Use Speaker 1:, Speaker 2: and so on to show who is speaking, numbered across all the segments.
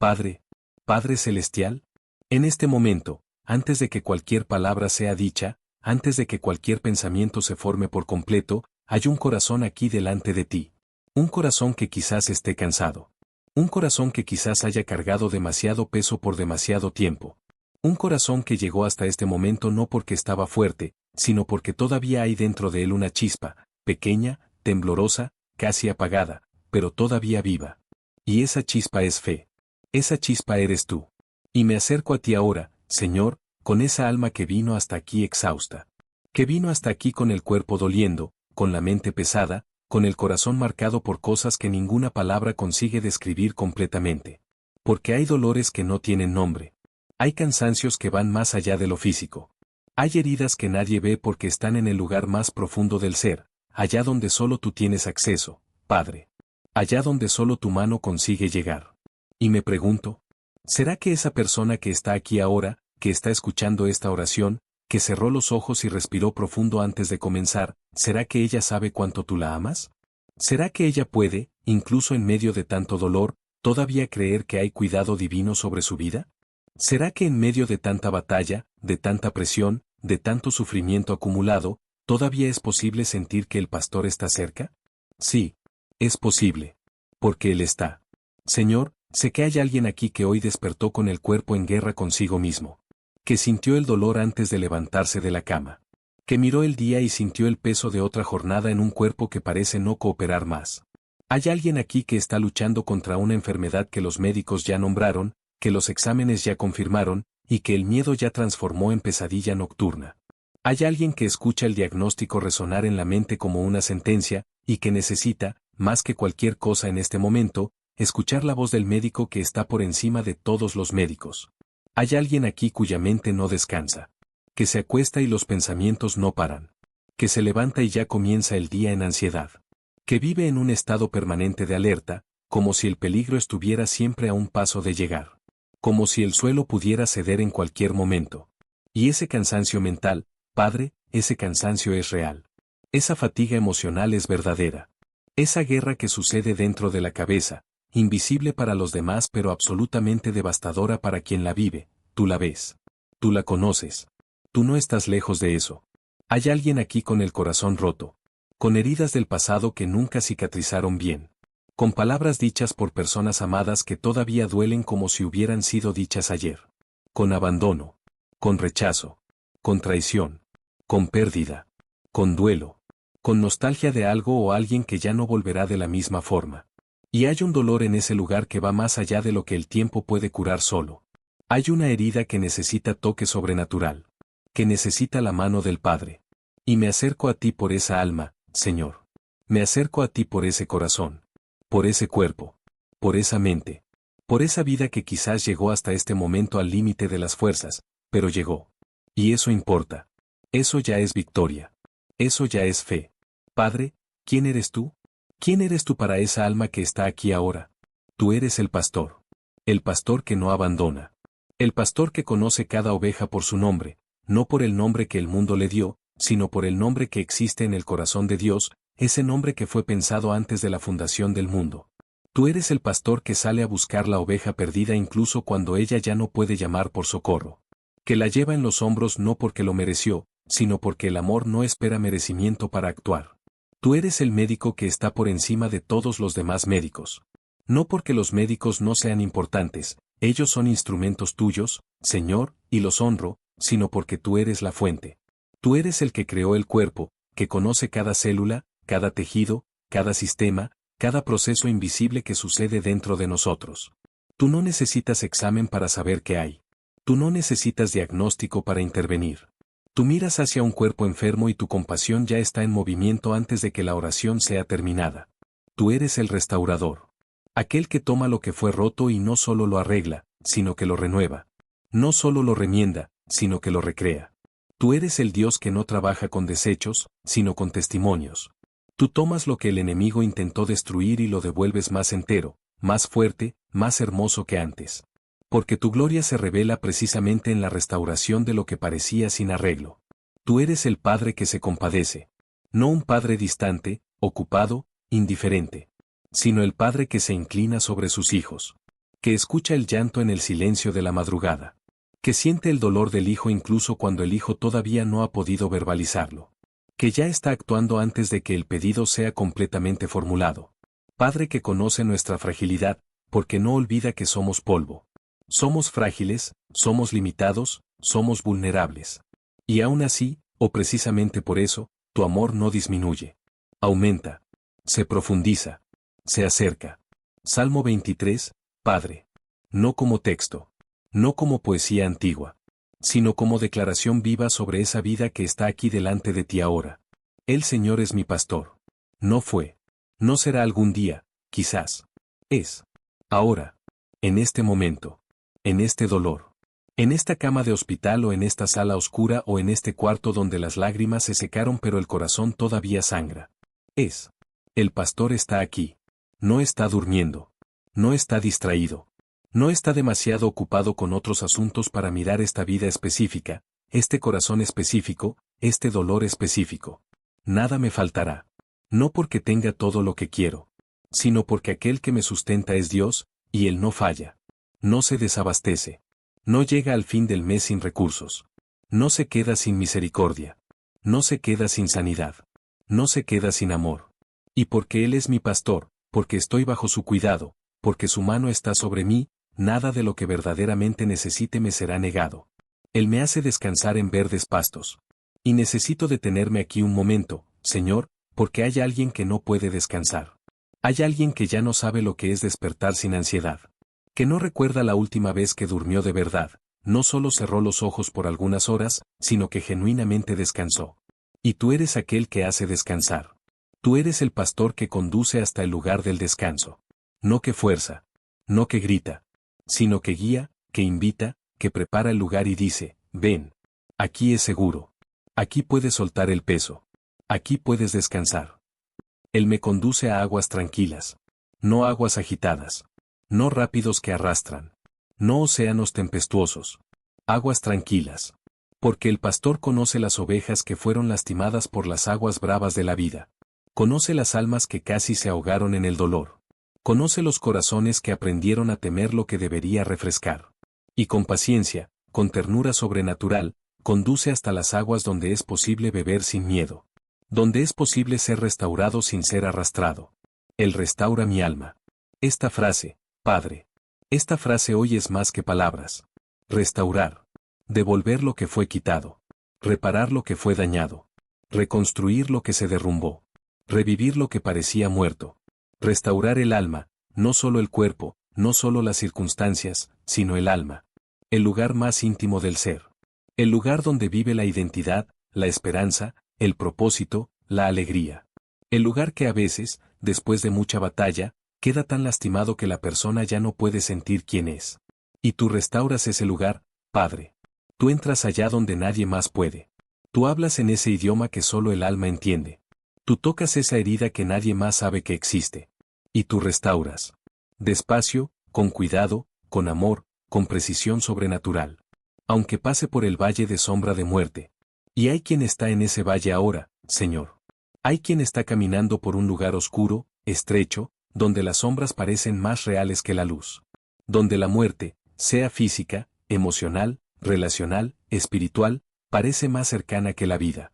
Speaker 1: Padre, Padre Celestial. En este momento, antes de que cualquier palabra sea dicha, antes de que cualquier pensamiento se forme por completo, hay un corazón aquí delante de ti. Un corazón que quizás esté cansado. Un corazón que quizás haya cargado demasiado peso por demasiado tiempo. Un corazón que llegó hasta este momento no porque estaba fuerte, sino porque todavía hay dentro de él una chispa, pequeña, temblorosa, casi apagada, pero todavía viva. Y esa chispa es fe. Esa chispa eres tú. Y me acerco a ti ahora, Señor, con esa alma que vino hasta aquí exhausta. Que vino hasta aquí con el cuerpo doliendo, con la mente pesada, con el corazón marcado por cosas que ninguna palabra consigue describir completamente. Porque hay dolores que no tienen nombre. Hay cansancios que van más allá de lo físico. Hay heridas que nadie ve porque están en el lugar más profundo del ser, allá donde solo tú tienes acceso, Padre. Allá donde solo tu mano consigue llegar. Y me pregunto, ¿será que esa persona que está aquí ahora, que está escuchando esta oración, que cerró los ojos y respiró profundo antes de comenzar, ¿será que ella sabe cuánto tú la amas? ¿Será que ella puede, incluso en medio de tanto dolor, todavía creer que hay cuidado divino sobre su vida? ¿Será que en medio de tanta batalla, de tanta presión, de tanto sufrimiento acumulado, todavía es posible sentir que el pastor está cerca? Sí, es posible. Porque Él está. Señor, sé que hay alguien aquí que hoy despertó con el cuerpo en guerra consigo mismo. Que sintió el dolor antes de levantarse de la cama. Que miró el día y sintió el peso de otra jornada en un cuerpo que parece no cooperar más. Hay alguien aquí que está luchando contra una enfermedad que los médicos ya nombraron, que los exámenes ya confirmaron, y que el miedo ya transformó en pesadilla nocturna. Hay alguien que escucha el diagnóstico resonar en la mente como una sentencia, y que necesita, más que cualquier cosa en este momento, escuchar la voz del médico que está por encima de todos los médicos. Hay alguien aquí cuya mente no descansa. Que se acuesta y los pensamientos no paran. Que se levanta y ya comienza el día en ansiedad. Que vive en un estado permanente de alerta, como si el peligro estuviera siempre a un paso de llegar. Como si el suelo pudiera ceder en cualquier momento. Y ese cansancio mental, Padre, ese cansancio es real. Esa fatiga emocional es verdadera. Esa guerra que sucede dentro de la cabeza, invisible para los demás pero absolutamente devastadora para quien la vive, tú la ves. Tú la conoces. Tú no estás lejos de eso. Hay alguien aquí con el corazón roto. Con heridas del pasado que nunca cicatrizaron bien. Con palabras dichas por personas amadas que todavía duelen como si hubieran sido dichas ayer. Con abandono. Con rechazo. Con traición. Con pérdida. Con duelo. Con nostalgia de algo o alguien que ya no volverá de la misma forma. Y hay un dolor en ese lugar que va más allá de lo que el tiempo puede curar solo. Hay una herida que necesita toque sobrenatural. Que necesita la mano del Padre. Y me acerco a ti por esa alma, Señor. Me acerco a ti por ese corazón. Por ese cuerpo. Por esa mente. Por esa vida que quizás llegó hasta este momento al límite de las fuerzas, pero llegó. Y eso importa. Eso ya es victoria. Eso ya es fe. Padre, ¿quién eres tú? ¿Quién eres tú para esa alma que está aquí ahora? Tú eres el pastor. El pastor que no abandona. El pastor que conoce cada oveja por su nombre, no por el nombre que el mundo le dio, sino por el nombre que existe en el corazón de Dios, ese nombre que fue pensado antes de la fundación del mundo. Tú eres el pastor que sale a buscar la oveja perdida incluso cuando ella ya no puede llamar por socorro. Que la lleva en los hombros no porque lo mereció, sino porque el amor no espera merecimiento para actuar. Tú eres el médico que está por encima de todos los demás médicos. No porque los médicos no sean importantes, ellos son instrumentos tuyos, Señor, y los honro, sino porque tú eres la fuente. Tú eres el que creó el cuerpo, que conoce cada célula, cada tejido, cada sistema, cada proceso invisible que sucede dentro de nosotros. Tú no necesitas examen para saber qué hay. Tú no necesitas diagnóstico para intervenir. Tú miras hacia un cuerpo enfermo y tu compasión ya está en movimiento antes de que la oración sea terminada. Tú eres el restaurador. Aquel que toma lo que fue roto y no solo lo arregla, sino que lo renueva. No solo lo remienda, sino que lo recrea. Tú eres el Dios que no trabaja con desechos, sino con testimonios. Tú tomas lo que el enemigo intentó destruir y lo devuelves más entero, más fuerte, más hermoso que antes. Porque tu gloria se revela precisamente en la restauración de lo que parecía sin arreglo. Tú eres el Padre que se compadece. No un Padre distante, ocupado, indiferente. Sino el Padre que se inclina sobre sus hijos. que escucha el llanto en el silencio de la madrugada, que siente el dolor del hijo incluso cuando el hijo todavía no ha podido verbalizarlo, que ya está actuando antes de que el pedido sea completamente formulado. Padre que conoce nuestra fragilidad, porque no olvida que somos polvo. Somos frágiles, somos limitados, somos vulnerables. Y aún así, o precisamente por eso, tu amor no disminuye. Aumenta. Se profundiza. Se acerca. Salmo 23, Padre. No como texto. No como poesía antigua. Sino como declaración viva sobre esa vida que está aquí delante de ti ahora. El Señor es mi pastor. No fue. No será algún día, quizás. Es. Ahora. En este momento. En este dolor. En esta cama de hospital o en esta sala oscura o en este cuarto donde las lágrimas se secaron pero el corazón todavía sangra. Es. El pastor está aquí. No está durmiendo. No está distraído. No está demasiado ocupado con otros asuntos para mirar esta vida específica, este corazón específico, este dolor específico. Nada me faltará. No porque tenga todo lo que quiero, sino porque aquel que me sustenta es Dios, y Él no falla. No se desabastece. No llega al fin del mes sin recursos. No se queda sin misericordia. No se queda sin sanidad. No se queda sin amor. Y porque Él es mi pastor, porque estoy bajo su cuidado, porque su mano está sobre mí, nada de lo que verdaderamente necesite me será negado. Él me hace descansar en verdes pastos. Y necesito detenerme aquí un momento, Señor, porque hay alguien que no puede descansar. Hay alguien que ya no sabe lo que es despertar sin ansiedad. Que no recuerda la última vez que durmió de verdad, no solo cerró los ojos por algunas horas, sino que genuinamente descansó. Y tú eres aquel que hace descansar. Tú eres el pastor que conduce hasta el lugar del descanso. No que fuerza. No que grita. Sino que guía, que invita, que prepara el lugar y dice, ven. Aquí es seguro. Aquí puedes soltar el peso. Aquí puedes descansar. Él me conduce a aguas tranquilas. No aguas agitadas. No rápidos que arrastran. No océanos tempestuosos. Aguas tranquilas. Porque el pastor conoce las ovejas que fueron lastimadas por las aguas bravas de la vida. Conoce las almas que casi se ahogaron en el dolor. Conoce los corazones que aprendieron a temer lo que debería refrescar. Y con paciencia, con ternura sobrenatural, conduce hasta las aguas donde es posible beber sin miedo. Donde es posible ser restaurado sin ser arrastrado. Él restaura mi alma. Esta frase, Padre. Esta frase hoy es más que palabras. Restaurar. Devolver lo que fue quitado. Reparar lo que fue dañado. Reconstruir lo que se derrumbó. Revivir lo que parecía muerto. Restaurar el alma, no solo el cuerpo, no solo las circunstancias, sino el alma. El lugar más íntimo del ser. El lugar donde vive la identidad, la esperanza, el propósito, la alegría. El lugar que a veces, después de mucha batalla, queda tan lastimado que la persona ya no puede sentir quién es. Y tú restauras ese lugar, Padre. Tú entras allá donde nadie más puede. Tú hablas en ese idioma que solo el alma entiende. Tú tocas esa herida que nadie más sabe que existe. Y tú restauras. Despacio, con cuidado, con amor, con precisión sobrenatural. Aunque pase por el valle de sombra de muerte. Y hay quien está en ese valle ahora, Señor. Hay quien está caminando por un lugar oscuro, estrecho, donde las sombras parecen más reales que la luz. Donde la muerte, sea física, emocional, relacional, espiritual, parece más cercana que la vida.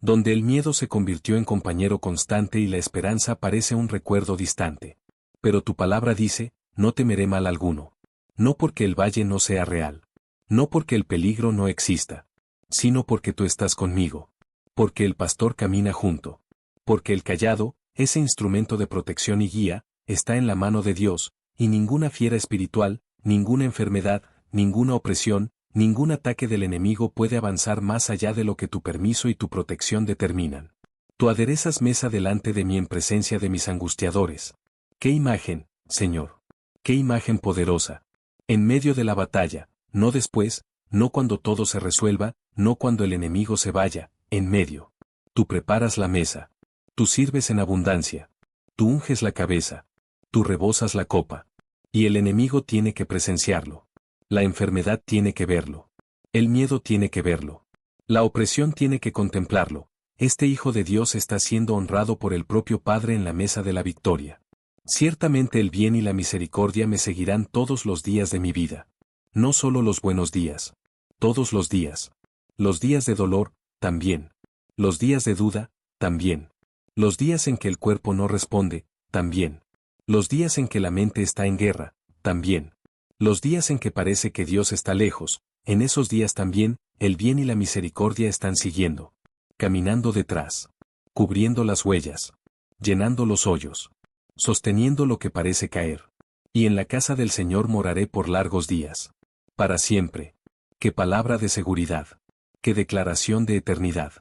Speaker 1: Donde el miedo se convirtió en compañero constante y la esperanza parece un recuerdo distante. Pero tu palabra dice, no temeré mal alguno. No porque el valle no sea real. No porque el peligro no exista. Sino porque tú estás conmigo. Porque el pastor camina junto. Porque el cayado, ese instrumento de protección y guía, está en la mano de Dios, y ninguna fiera espiritual, ninguna enfermedad, ninguna opresión, ningún ataque del enemigo puede avanzar más allá de lo que tu permiso y tu protección determinan. Tú aderezas mesa delante de mí en presencia de mis angustiadores. ¡Qué imagen, Señor! ¡Qué imagen poderosa! En medio de la batalla, no después, no cuando todo se resuelva, no cuando el enemigo se vaya, en medio. Tú preparas la mesa. Tú sirves en abundancia. Tú unges la cabeza. Tú rebosas la copa. Y el enemigo tiene que presenciarlo. La enfermedad tiene que verlo. El miedo tiene que verlo. La opresión tiene que contemplarlo. Este Hijo de Dios está siendo honrado por el propio Padre en la mesa de la victoria. Ciertamente el bien y la misericordia me seguirán todos los días de mi vida. No solo los buenos días. Todos los días. Los días de dolor, también. Los días de duda, también. Los días en que el cuerpo no responde, también. Los días en que la mente está en guerra, también. Los días en que parece que Dios está lejos, en esos días también, el bien y la misericordia están siguiendo. Caminando detrás. Cubriendo las huellas. Llenando los hoyos. Sosteniendo lo que parece caer. Y en la casa del Señor moraré por largos días. Para siempre. Qué palabra de seguridad. Qué declaración de eternidad.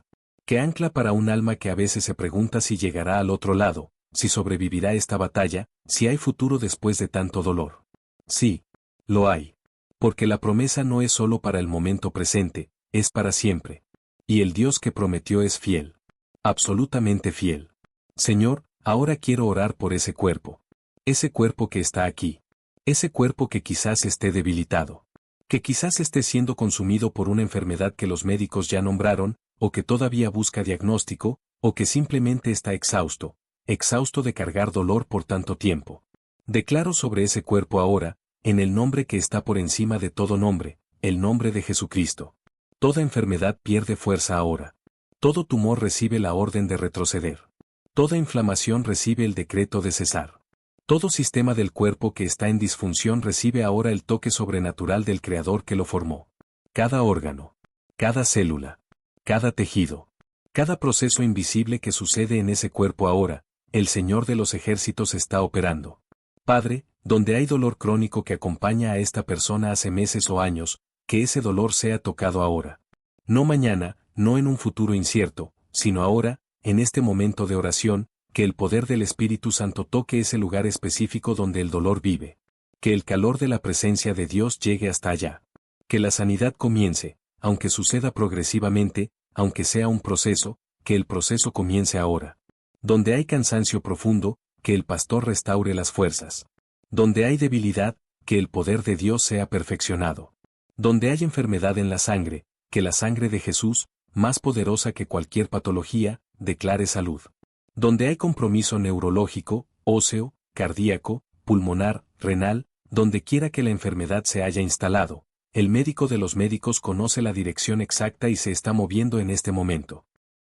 Speaker 1: Qué ancla para un alma que a veces se pregunta si llegará al otro lado, si sobrevivirá esta batalla, si hay futuro después de tanto dolor. Sí, lo hay. Porque la promesa no es solo para el momento presente, es para siempre. Y el Dios que prometió es fiel. Absolutamente fiel. Señor, ahora quiero orar por ese cuerpo. Ese cuerpo que está aquí. Ese cuerpo que quizás esté debilitado. Que quizás esté siendo consumido por una enfermedad que los médicos ya nombraron, o que todavía busca diagnóstico, o que simplemente está exhausto de cargar dolor por tanto tiempo. Declaro sobre ese cuerpo ahora, en el nombre que está por encima de todo nombre, el nombre de Jesucristo. Toda enfermedad pierde fuerza ahora. Todo tumor recibe la orden de retroceder. Toda inflamación recibe el decreto de cesar. Todo sistema del cuerpo que está en disfunción recibe ahora el toque sobrenatural del Creador que lo formó. Cada órgano, cada célula, cada tejido, cada proceso invisible que sucede en ese cuerpo ahora, el Señor de los ejércitos está operando. Padre, donde hay dolor crónico que acompaña a esta persona hace meses o años, que ese dolor sea tocado ahora. No mañana, no en un futuro incierto, sino ahora, en este momento de oración, que el poder del Espíritu Santo toque ese lugar específico donde el dolor vive. Que el calor de la presencia de Dios llegue hasta allá. Que la sanidad comience, aunque suceda progresivamente, aunque sea un proceso, que el proceso comience ahora. Donde hay cansancio profundo, que el pastor restaure las fuerzas. Donde hay debilidad, que el poder de Dios sea perfeccionado. Donde hay enfermedad en la sangre, que la sangre de Jesús, más poderosa que cualquier patología, declare salud. Donde hay compromiso neurológico, óseo, cardíaco, pulmonar, renal, donde quiera que la enfermedad se haya instalado, el médico de los médicos conoce la dirección exacta y se está moviendo en este momento.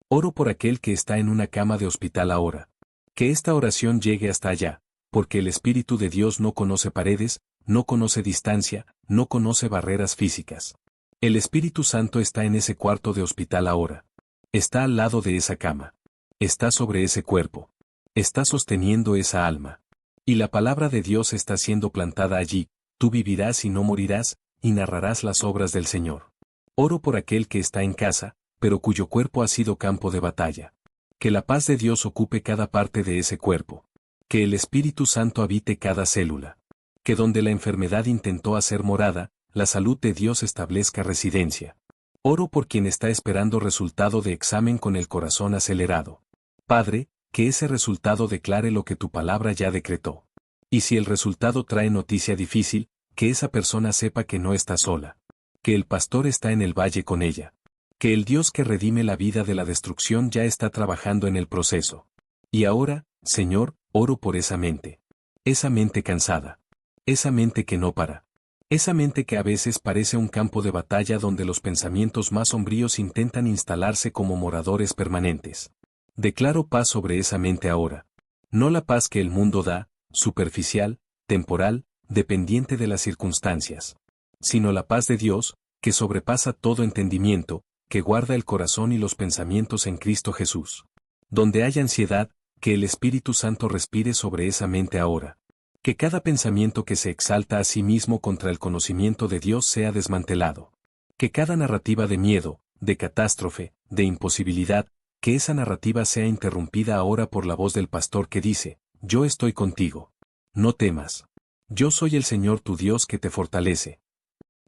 Speaker 1: Oro por aquel que está en una cama de hospital ahora. Que esta oración llegue hasta allá, porque el Espíritu de Dios no conoce paredes, no conoce distancia, no conoce barreras físicas. El Espíritu Santo está en ese cuarto de hospital ahora. Está al lado de esa cama. Está sobre ese cuerpo. Está sosteniendo esa alma. Y la palabra de Dios está siendo plantada allí, tú vivirás y no morirás, y narrarás las obras del Señor. Oro por aquel que está en casa, pero cuyo cuerpo ha sido campo de batalla. Que la paz de Dios ocupe cada parte de ese cuerpo. Que el Espíritu Santo habite cada célula. Que donde la enfermedad intentó hacer morada, la salud de Dios establezca residencia. Oro por quien está esperando resultado de examen con el corazón acelerado. Padre, que ese resultado declare lo que tu palabra ya decretó. Y si el resultado trae noticia difícil, que esa persona sepa que no está sola. Que el pastor está en el valle con ella. Que el Dios que redime la vida de la destrucción ya está trabajando en el proceso. Y ahora, Señor, oro por esa mente. Esa mente cansada. Esa mente que no para. Esa mente que a veces parece un campo de batalla donde los pensamientos más sombríos intentan instalarse como moradores permanentes. Declaro paz sobre esa mente ahora. No la paz que el mundo da, superficial, temporal, dependiente de las circunstancias. Sino la paz de Dios, que sobrepasa todo entendimiento, que guarda el corazón y los pensamientos en Cristo Jesús. Donde haya ansiedad, que el Espíritu Santo respire sobre esa mente ahora. Que cada pensamiento que se exalta a sí mismo contra el conocimiento de Dios sea desmantelado. Que cada narrativa de miedo, de catástrofe, de imposibilidad, que esa narrativa sea interrumpida ahora por la voz del pastor que dice, yo estoy contigo. No temas. Yo soy el Señor tu Dios que te fortalece.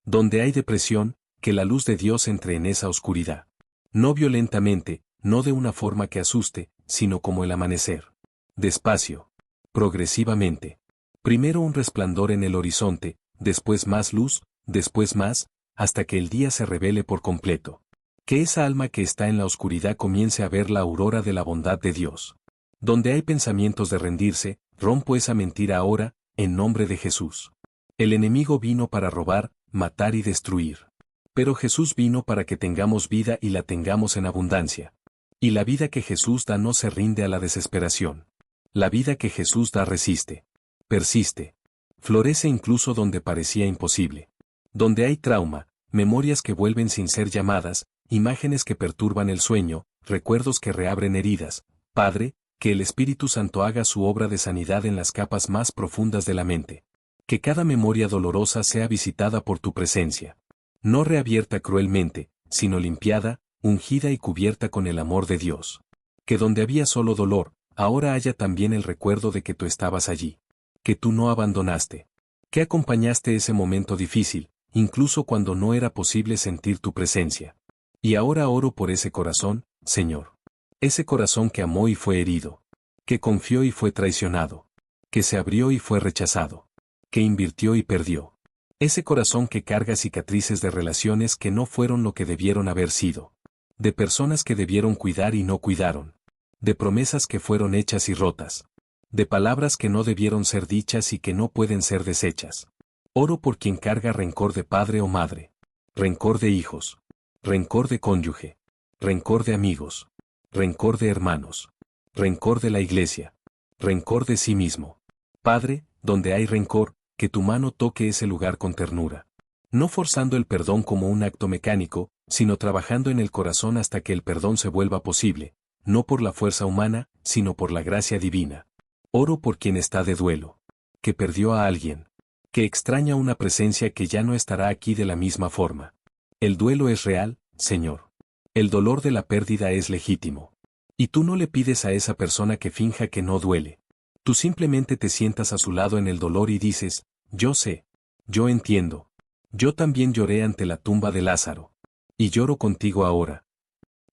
Speaker 1: Donde hay depresión, que la luz de Dios entre en esa oscuridad. No violentamente, no de una forma que asuste, sino como el amanecer. Despacio. Progresivamente. Primero un resplandor en el horizonte, después más luz, después más, hasta que el día se revele por completo. Que esa alma que está en la oscuridad comience a ver la aurora de la bondad de Dios. Donde hay pensamientos de rendirse, Rompo esa mentira ahora, en nombre de Jesús. El enemigo vino para robar, matar y destruir. Pero Jesús vino para que tengamos vida y la tengamos en abundancia. Y la vida que Jesús da no se rinde a la desesperación. La vida que Jesús da resiste. Persiste. Florece incluso donde parecía imposible. Donde hay trauma, memorias que vuelven sin ser llamadas, imágenes que perturban el sueño, recuerdos que reabren heridas. Padre, que el Espíritu Santo haga su obra de sanidad en las capas más profundas de la mente. Que cada memoria dolorosa sea visitada por tu presencia. No reabierta cruelmente, sino limpiada, ungida y cubierta con el amor de Dios. Que donde había solo dolor, ahora haya también el recuerdo de que tú estabas allí. Que tú no abandonaste. Que acompañaste ese momento difícil, incluso cuando no era posible sentir tu presencia. Y ahora oro por ese corazón, Señor. Ese corazón que amó y fue herido. Que confió y fue traicionado. Que se abrió y fue rechazado. Que invirtió y perdió. Ese corazón que carga cicatrices de relaciones que no fueron lo que debieron haber sido. De personas que debieron cuidar y no cuidaron. De promesas que fueron hechas y rotas. De palabras que no debieron ser dichas y que no pueden ser deshechas. Oro por quien carga rencor de padre o madre. Rencor de hijos. Rencor de cónyuge. Rencor de amigos. Rencor de hermanos. Rencor de la iglesia. Rencor de sí mismo. Padre, donde hay rencor, que tu mano toque ese lugar con ternura. No forzando el perdón como un acto mecánico, sino trabajando en el corazón hasta que el perdón se vuelva posible, no por la fuerza humana, sino por la gracia divina. Oro por quien está de duelo. Que perdió a alguien. Que extraña una presencia que ya no estará aquí de la misma forma. El duelo es real, Señor. El dolor de la pérdida es legítimo. Y tú no le pides a esa persona que finja que no duele. Tú simplemente te sientas a su lado en el dolor y dices, yo sé. Yo entiendo. Yo también lloré ante la tumba de Lázaro. Y lloro contigo ahora.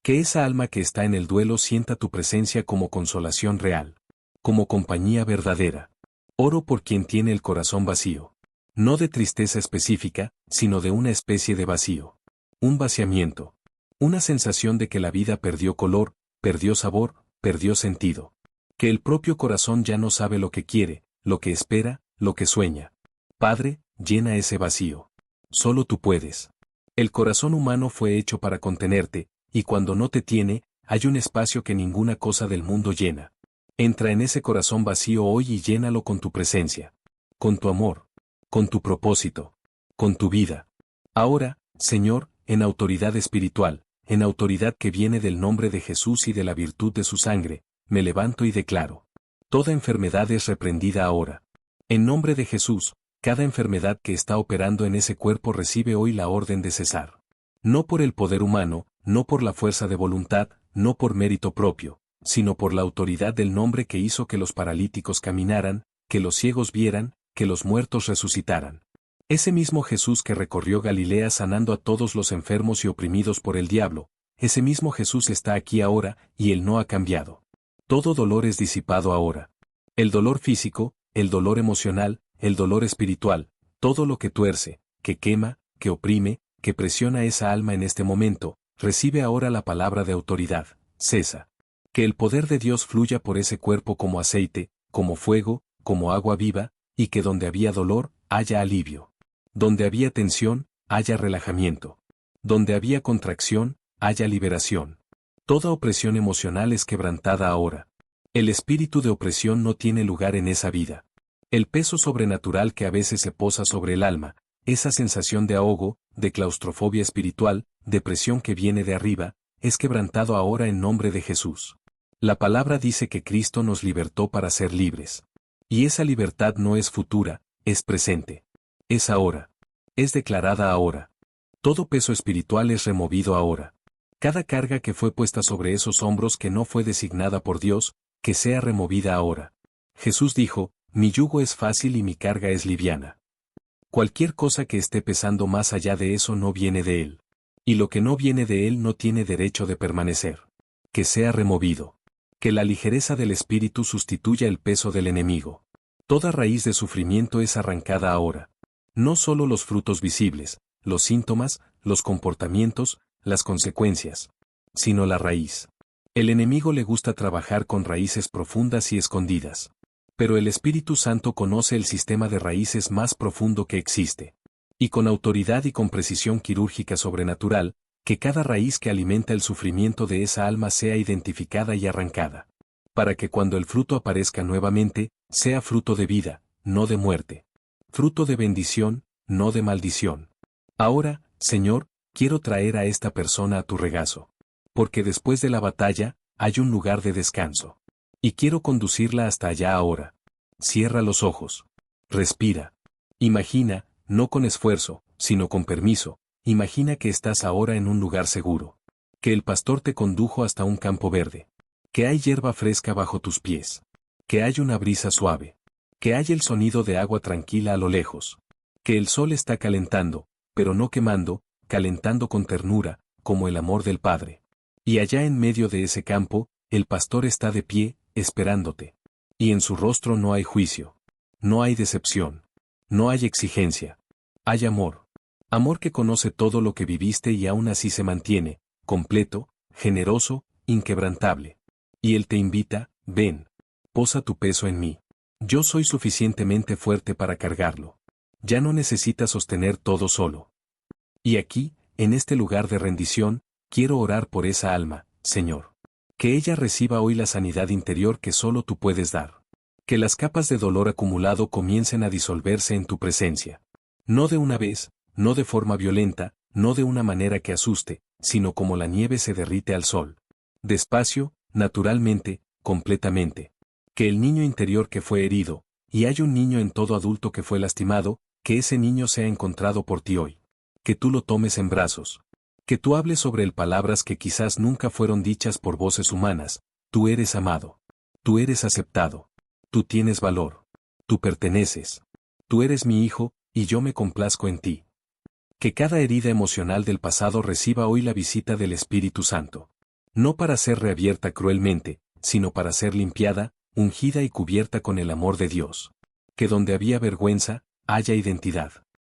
Speaker 1: Que esa alma que está en el duelo sienta tu presencia como consolación real. Como compañía verdadera. Oro por quien tiene el corazón vacío. No de tristeza específica, sino de una especie de vacío. Un vaciamiento. Una sensación de que la vida perdió color, perdió sabor, perdió sentido. Que el propio corazón ya no sabe lo que quiere, lo que espera, lo que sueña. Padre, llena ese vacío. Solo tú puedes. El corazón humano fue hecho para contenerte, y cuando no te tiene, hay un espacio que ninguna cosa del mundo llena. Entra en ese corazón vacío hoy y llénalo con tu presencia. Con tu amor. Con tu propósito. Con tu vida. Ahora, Señor, en autoridad espiritual, en autoridad que viene del nombre de Jesús y de la virtud de su sangre, me levanto y declaro. Toda enfermedad es reprendida ahora. En nombre de Jesús, cada enfermedad que está operando en ese cuerpo recibe hoy la orden de cesar. No por el poder humano, no por la fuerza de voluntad, no por mérito propio, sino por la autoridad del nombre que hizo que los paralíticos caminaran, que los ciegos vieran, que los muertos resucitaran. Ese mismo Jesús que recorrió Galilea sanando a todos los enfermos y oprimidos por el diablo, ese mismo Jesús está aquí ahora, y Él no ha cambiado. Todo dolor es disipado ahora. El dolor físico, el dolor emocional, el dolor espiritual, todo lo que tuerce, que quema, que oprime, que presiona esa alma en este momento, recibe ahora la palabra de autoridad, cesa. Que el poder de Dios fluya por ese cuerpo como aceite, como fuego, como agua viva, y que donde había dolor, haya alivio. Donde había tensión, haya relajamiento. Donde había contracción, haya liberación. Toda opresión emocional es quebrantada ahora. El espíritu de opresión no tiene lugar en esa vida. El peso sobrenatural que a veces se posa sobre el alma, esa sensación de ahogo, de claustrofobia espiritual, de presión que viene de arriba, es quebrantado ahora en nombre de Jesús. La palabra dice que Cristo nos libertó para ser libres. Y esa libertad no es futura, es presente. Es ahora. Es declarada ahora. Todo peso espiritual es removido ahora. Cada carga que fue puesta sobre esos hombros que no fue designada por Dios, que sea removida ahora. Jesús dijo, mi yugo es fácil y mi carga es liviana. Cualquier cosa que esté pesando más allá de eso no viene de Él. Y lo que no viene de Él no tiene derecho de permanecer. Que sea removido. Que la ligereza del espíritu sustituya el peso del enemigo. Toda raíz de sufrimiento es arrancada ahora. No solo los frutos visibles, los síntomas, los comportamientos, las consecuencias, sino la raíz. El enemigo le gusta trabajar con raíces profundas y escondidas. Pero el Espíritu Santo conoce el sistema de raíces más profundo que existe. Y con autoridad y con precisión quirúrgica sobrenatural, que cada raíz que alimenta el sufrimiento de esa alma sea identificada y arrancada. Para que cuando el fruto aparezca nuevamente, sea fruto de vida, no de muerte. Fruto de bendición, no de maldición. Ahora, Señor, quiero traer a esta persona a tu regazo. Porque después de la batalla, hay un lugar de descanso. Y quiero conducirla hasta allá ahora. Cierra los ojos. Respira. Imagina, no con esfuerzo, sino con permiso, imagina que estás ahora en un lugar seguro. Que el pastor te condujo hasta un campo verde. Que hay hierba fresca bajo tus pies. Que hay una brisa suave. Que hay el sonido de agua tranquila a lo lejos. Que el sol está calentando, pero no quemando, calentando con ternura, como el amor del Padre. Y allá en medio de ese campo, el pastor está de pie, esperándote. Y en su rostro no hay juicio. No hay decepción. No hay exigencia. Hay amor. Amor que conoce todo lo que viviste y aún así se mantiene, completo, generoso, inquebrantable. Y él te invita, ven. Posa tu peso en mí. Yo soy suficientemente fuerte para cargarlo. Ya no necesitas sostener todo solo. Y aquí, en este lugar de rendición, quiero orar por esa alma, Señor. Que ella reciba hoy la sanidad interior que solo tú puedes dar. Que las capas de dolor acumulado comiencen a disolverse en tu presencia. No de una vez, no de forma violenta, no de una manera que asuste, sino como la nieve se derrite al sol. Despacio, naturalmente, completamente. Que el niño interior que fue herido, y hay un niño en todo adulto que fue lastimado, que ese niño sea encontrado por ti hoy. Que tú lo tomes en brazos. Que tú hables sobre él palabras que quizás nunca fueron dichas por voces humanas. Tú eres amado. Tú eres aceptado. Tú tienes valor. Tú perteneces. Tú eres mi hijo, y yo me complazco en ti. Que cada herida emocional del pasado reciba hoy la visita del Espíritu Santo. No para ser reabierta cruelmente, sino para ser limpiada, ungida y cubierta con el amor de Dios. Que donde había vergüenza, haya identidad.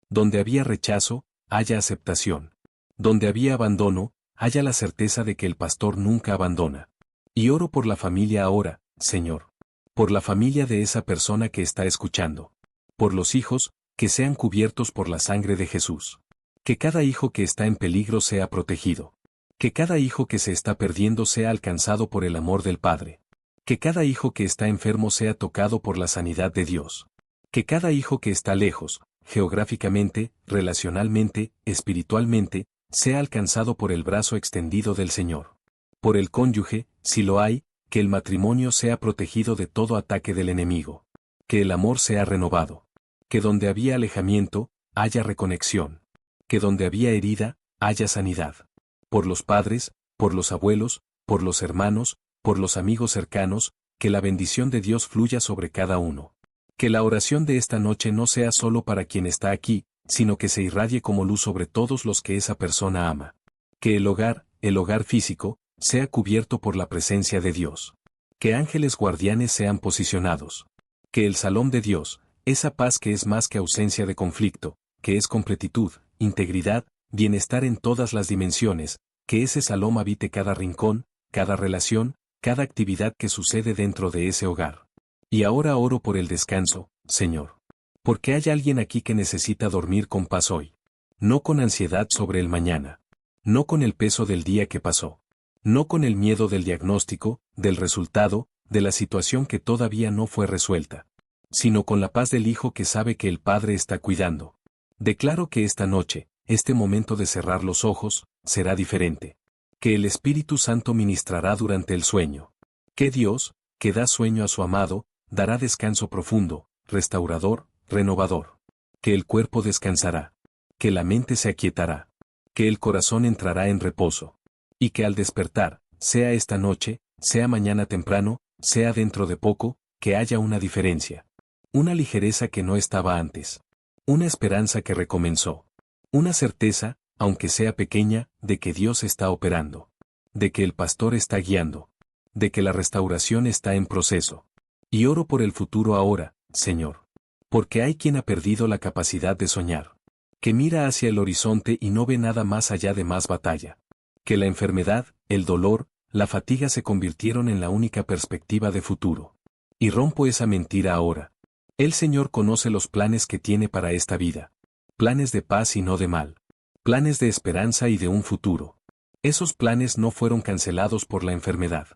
Speaker 1: Donde había rechazo, haya aceptación. Donde había abandono, haya la certeza de que el pastor nunca abandona. Y oro por la familia ahora, Señor. Por la familia de esa persona que está escuchando. Por los hijos, que sean cubiertos por la sangre de Jesús. Que cada hijo que está en peligro sea protegido. Que cada hijo que se está perdiendo sea alcanzado por el amor del Padre. Que cada hijo que está enfermo sea tocado por la sanidad de Dios. Que cada hijo que está lejos, geográficamente, relacionalmente, espiritualmente, sea alcanzado por el brazo extendido del Señor. Por el cónyuge, si lo hay, que el matrimonio sea protegido de todo ataque del enemigo. Que el amor sea renovado. Que donde había alejamiento, haya reconexión. Que donde había herida, haya sanidad. Por los padres, por los abuelos, por los hermanos, por los amigos cercanos, que la bendición de Dios fluya sobre cada uno. Que la oración de esta noche no sea solo para quien está aquí, sino que se irradie como luz sobre todos los que esa persona ama. Que el hogar físico, sea cubierto por la presencia de Dios. Que ángeles guardianes sean posicionados. Que el salón de Dios, esa paz que es más que ausencia de conflicto, que es completitud, integridad, bienestar en todas las dimensiones, que ese salón habite cada rincón, cada relación, cada actividad que sucede dentro de ese hogar. Y ahora oro por el descanso, Señor. Porque hay alguien aquí que necesita dormir con paz hoy. No con ansiedad sobre el mañana. No con el peso del día que pasó. No con el miedo del diagnóstico, del resultado, de la situación que todavía no fue resuelta. Sino con la paz del Hijo que sabe que el Padre está cuidando. Declaro que esta noche, este momento de cerrar los ojos, será diferente. Que el Espíritu Santo ministrará durante el sueño. Que Dios, que da sueño a su amado, dará descanso profundo, restaurador, renovador. Que el cuerpo descansará. Que la mente se aquietará. Que el corazón entrará en reposo. Y que al despertar, sea esta noche, sea mañana temprano, sea dentro de poco, que haya una diferencia. Una ligereza que no estaba antes. Una esperanza que recomenzó. Una certeza, aunque sea pequeña, de que Dios está operando. De que el pastor está guiando. De que la restauración está en proceso. Y oro por el futuro ahora, Señor. Porque hay quien ha perdido la capacidad de soñar. Que mira hacia el horizonte y no ve nada más allá de más batalla. Que la enfermedad, el dolor, la fatiga se convirtieron en la única perspectiva de futuro. Y rompo esa mentira ahora. El Señor conoce los planes que tiene para esta vida. Planes de paz y no de mal. Planes de esperanza y de un futuro. Esos planes no fueron cancelados por la enfermedad.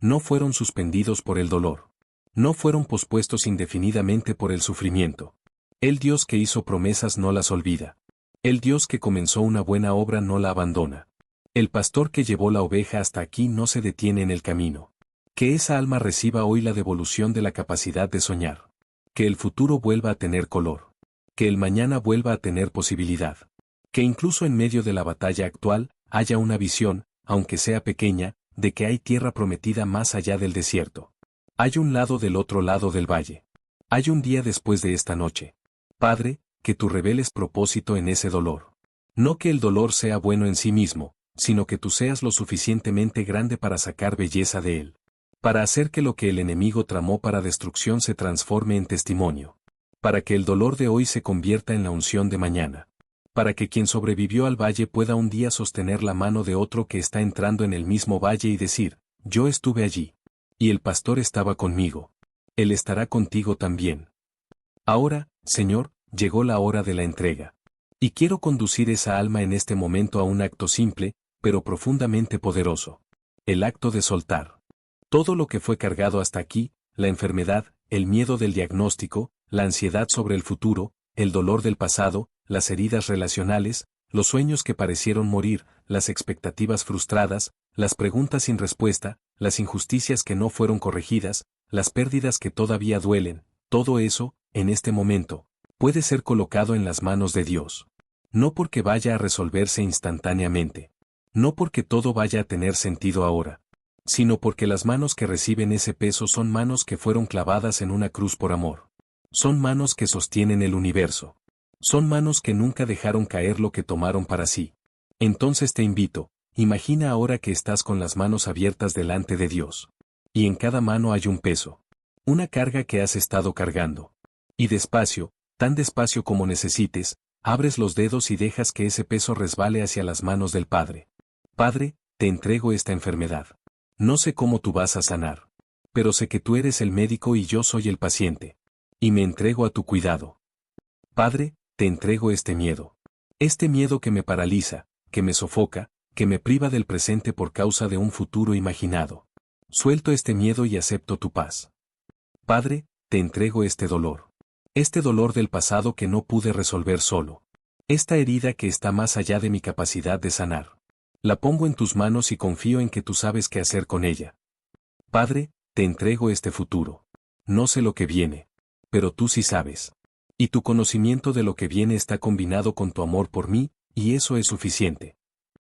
Speaker 1: No fueron suspendidos por el dolor. No fueron pospuestos indefinidamente por el sufrimiento. El Dios que hizo promesas no las olvida. El Dios que comenzó una buena obra no la abandona. El pastor que llevó la oveja hasta aquí no se detiene en el camino. Que esa alma reciba hoy la devolución de la capacidad de soñar. Que el futuro vuelva a tener color. Que el mañana vuelva a tener posibilidad. Que incluso en medio de la batalla actual, haya una visión, aunque sea pequeña, de que hay tierra prometida más allá del desierto. Hay un lado del otro lado del valle. Hay un día después de esta noche. Padre, que tú reveles propósito en ese dolor. No que el dolor sea bueno en sí mismo, sino que tú seas lo suficientemente grande para sacar belleza de él. Para hacer que lo que el enemigo tramó para destrucción se transforme en testimonio. Para que el dolor de hoy se convierta en la unción de mañana. Para que quien sobrevivió al valle pueda un día sostener la mano de otro que está entrando en el mismo valle y decir, yo estuve allí. Y el pastor estaba conmigo. Él estará contigo también. Ahora, Señor, llegó la hora de la entrega. Y quiero conducir esa alma en este momento a un acto simple, pero profundamente poderoso. El acto de soltar. Todo lo que fue cargado hasta aquí, la enfermedad, el miedo del diagnóstico, la ansiedad sobre el futuro, el dolor del pasado, las heridas relacionales, los sueños que parecieron morir, las expectativas frustradas, las preguntas sin respuesta, las injusticias que no fueron corregidas, las pérdidas que todavía duelen, todo eso, en este momento, puede ser colocado en las manos de Dios. No porque vaya a resolverse instantáneamente. No porque todo vaya a tener sentido ahora. Sino porque las manos que reciben ese peso son manos que fueron clavadas en una cruz por amor. Son manos que sostienen el universo. Son manos que nunca dejaron caer lo que tomaron para sí. Entonces te invito, imagina ahora que estás con las manos abiertas delante de Dios. Y en cada mano hay un peso. Una carga que has estado cargando. Y despacio, tan despacio como necesites, abres los dedos y dejas que ese peso resbale hacia las manos del Padre. Padre, te entrego esta enfermedad. No sé cómo tú vas a sanar. Pero sé que tú eres el médico y yo soy el paciente. Y me entrego a tu cuidado. Padre, te entrego este miedo. Este miedo que me paraliza, que me sofoca, que me priva del presente por causa de un futuro imaginado. Suelto este miedo y acepto tu paz. Padre, te entrego este dolor. Este dolor del pasado que no pude resolver solo. Esta herida que está más allá de mi capacidad de sanar. La pongo en tus manos y confío en que tú sabes qué hacer con ella. Padre, te entrego este futuro. No sé lo que viene. Pero tú sí sabes. Y tu conocimiento de lo que viene está combinado con tu amor por mí, y eso es suficiente.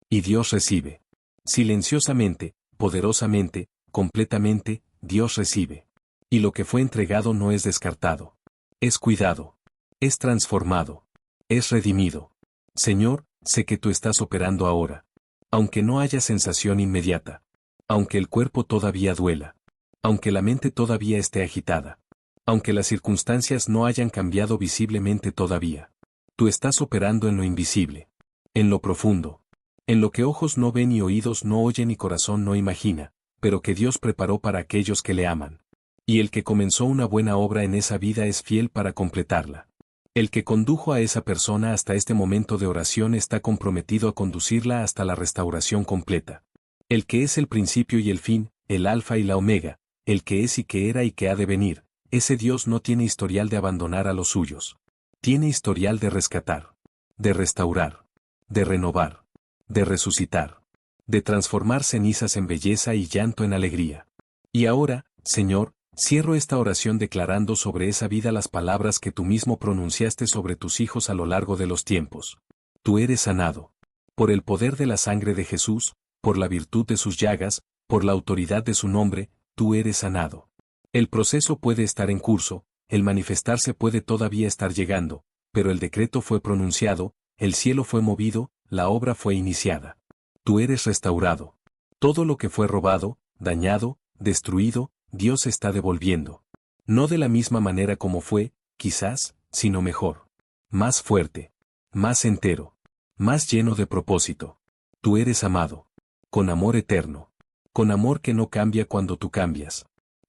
Speaker 1: Y Dios recibe. Silenciosamente, poderosamente, completamente, Dios recibe. Y lo que fue entregado no es descartado. Es cuidado. Es transformado. Es redimido. Señor, sé que tú estás operando ahora. Aunque no haya sensación inmediata. Aunque el cuerpo todavía duela. Aunque la mente todavía esté agitada. Aunque las circunstancias no hayan cambiado visiblemente todavía. Tú estás operando en lo invisible. En lo profundo. En lo que ojos no ven y oídos no oyen y corazón no imagina, pero que Dios preparó para aquellos que le aman. Y el que comenzó una buena obra en esa vida es fiel para completarla. El que condujo a esa persona hasta este momento de oración está comprometido a conducirla hasta la restauración completa. El que es el principio y el fin, el alfa y la omega, el que es y que era y que ha de venir, ese Dios no tiene historial de abandonar a los suyos. Tiene historial de rescatar, de restaurar, de renovar, de resucitar, de transformar cenizas en belleza y llanto en alegría. Y ahora, Señor, cierro esta oración declarando sobre esa vida las palabras que tú mismo pronunciaste sobre tus hijos a lo largo de los tiempos. Tú eres sanado. Por el poder de la sangre de Jesús, por la virtud de sus llagas, por la autoridad de su nombre, tú eres sanado. El proceso puede estar en curso, el manifestarse puede todavía estar llegando, pero el decreto fue pronunciado, el cielo fue movido, la obra fue iniciada. Tú eres restaurado. Todo lo que fue robado, dañado, destruido, Dios está devolviendo. No de la misma manera como fue, quizás, sino mejor. Más fuerte. Más entero. Más lleno de propósito. Tú eres amado. Con amor eterno. Con amor que no cambia cuando tú cambias.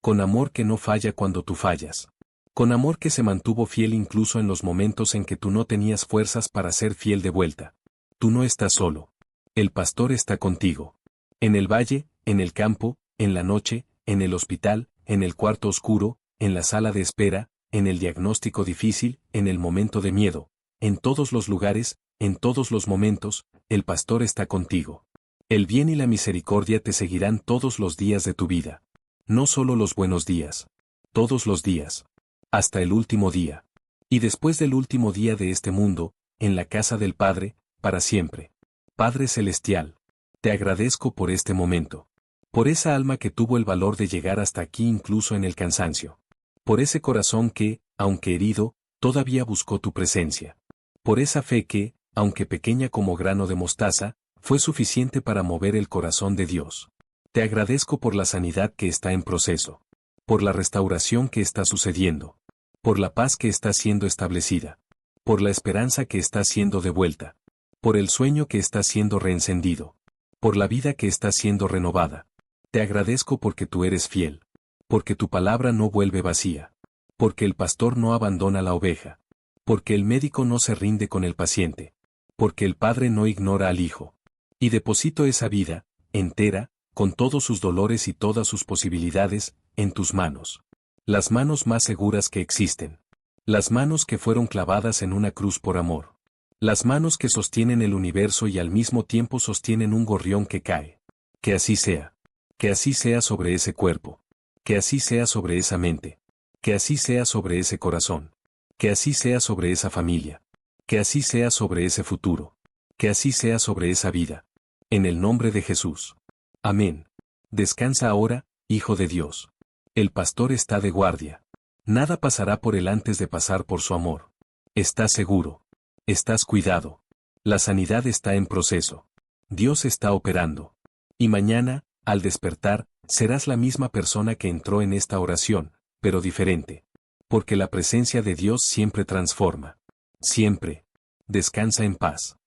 Speaker 1: con amor que no falla cuando tú fallas. Con amor que se mantuvo fiel incluso en los momentos en que tú no tenías fuerzas para ser fiel de vuelta. Tú no estás solo. El pastor está contigo. En el valle, en el campo, en la noche, en el hospital, en el cuarto oscuro, en la sala de espera, en el diagnóstico difícil, en el momento de miedo. En todos los lugares, en todos los momentos, el pastor está contigo. El bien y la misericordia te seguirán todos los días de tu vida. No solo los buenos días. Todos los días. Hasta el último día. Y después del último día de este mundo, en la casa del Padre, para siempre. Padre Celestial, te agradezco por este momento. Por esa alma que tuvo el valor de llegar hasta aquí incluso en el cansancio. Por ese corazón que, aunque herido, todavía buscó tu presencia. Por esa fe que, aunque pequeña como grano de mostaza, fue suficiente para mover el corazón de Dios. Te agradezco por la sanidad que está en proceso. Por la restauración que está sucediendo. Por la paz que está siendo establecida. Por la esperanza que está siendo devuelta. Por el sueño que está siendo reencendido. Por la vida que está siendo renovada. Te agradezco porque tú eres fiel. Porque tu palabra no vuelve vacía. Porque el pastor no abandona la oveja. Porque el médico no se rinde con el paciente. Porque el padre no ignora al hijo. Y deposito esa vida, entera, con todos sus dolores y todas sus posibilidades, en tus manos. Las manos más seguras que existen. Las manos que fueron clavadas en una cruz por amor. Las manos que sostienen el universo y al mismo tiempo sostienen un gorrión que cae. Que así sea. Que así sea sobre ese cuerpo. Que así sea sobre esa mente. Que así sea sobre ese corazón. Que así sea sobre esa familia. Que así sea sobre ese futuro. Que así sea sobre esa vida. En el nombre de Jesús. Amén. Descansa ahora, Hijo de Dios. El pastor está de guardia. Nada pasará por él antes de pasar por su amor. Estás seguro. Estás cuidado. La sanidad está en proceso. Dios está operando. Y mañana, al despertar, serás la misma persona que entró en esta oración, pero diferente. Porque la presencia de Dios siempre transforma. Siempre. Descansa en paz.